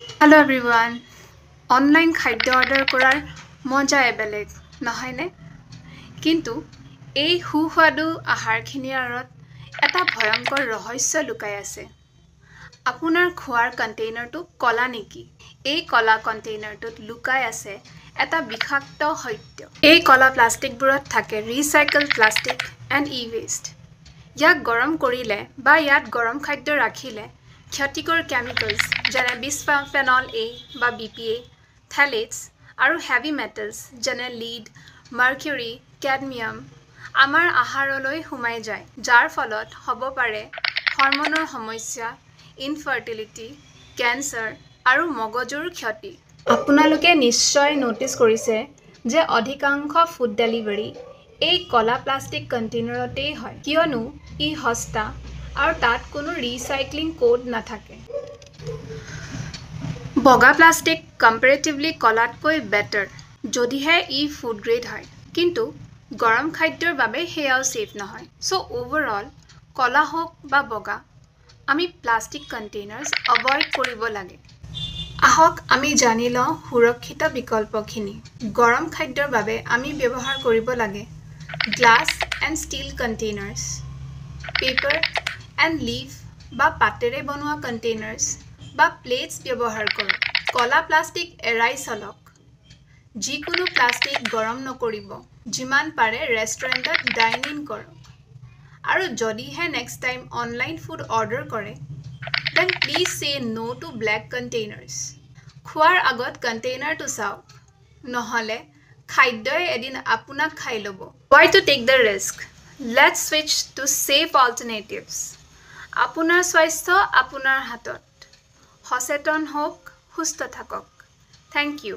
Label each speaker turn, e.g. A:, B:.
A: Hello everyone. Online খাদ্য order কৰাৰ মজাই বেলেগ নহয়নে? কিন্তু এই সুস্বাদু আহাৰখিনিৰ আঁৰত এটা ভয়ংকৰ ৰহস্য লুকাই আছে। আপোনাৰ খোৱাৰ কণ্টেইনাৰটো কলা নেকি? এই কলা কণ্টেইনাৰটোত লুকাই আছে এটা বিষাক্ত সত্য। এই কলা প্লাষ্টিকবোৰত থাকে ৰিচাইকেল প্লাষ্টিক এণ্ড ই-ৱেষ্ট। ইয়াক গৰম কৰিলে বা ইয়াত গৰম খাদ্য ৰাখিলে ক্ষতিকৰ কেমিকেলছ যেনে বিসফেনল এ বা BPA, থেলেটছ আৰু হেভি মেটেলছ যেনে লিড, মাৰ্কিউৰি, কেডমিয়াম আমাৰ আহাৰলৈ সোমাই যায়, যাৰ ফলত হ'ব পাৰে হৰম'নৰ সমস্যা, ইনফাৰ্টিলিটি, কেঞ্চাৰ আৰু মগজুৰ ক্ষতি। আপোনালোকে নিশ্চয় ন'টিছ কৰিছে যে অধিকাংশ ফুড ডেলিভাৰী এই কলা প্লাষ্টিক কণ্টেইনাৰতেই হয়, কিয়নো ই সস্তা আৰু তাত কোনো ৰিচাইক্লিং কোড নাথাকে। বগা প্লাষ্টিক কম্পেৰেটিভলি কলাতকৈ বেটাৰ, যদিহে ই ফুড গ্ৰেড হয়। কিন্তু গৰম খাদ্যৰ বাবে সেয়াও ছেফ নহয়। চ' অভাৰঅল কলা হওক বা বগা, আমি প্লাষ্টিক কণ্টেইনাৰ্ছ এভইড কৰিব লাগে। আহক আমি জানি লওঁ সুৰক্ষিত বিকল্পখিনি। গৰম খাদ্যৰ বাবে আমি ব্যৱহাৰ কৰিব লাগে glass and steel containers, paper and leaf বা পাতেৰে বনোৱা কণ্টেইনাৰ্ছ বা প্লেটছ ব্যৱহাৰ কৰক। কলা প্লাষ্টিক এৰাই চলক। যিকোনো প্লাষ্টিক গৰম নকৰিব। যিমান পাৰে ৰেষ্টুৰেণ্টত ডাইন ইন কৰক। আৰু যদিহে next time online food order কৰে, দেন প্লিজ চে ন' টু ব্লেক কণ্টেইনাৰ্ছ। খোৱাৰ আগত কণ্টেইনাৰটো চাওক, নহ'লে খাদ্যই এদিন আপোনাক খাই ল'ব। Why to take the risk? Let's switch to safe alternatives. আপোনাৰ স্বাস্থ্য আপোনাৰ হাতত। সচেতন হওক, সুস্থ থাকক। Thank U.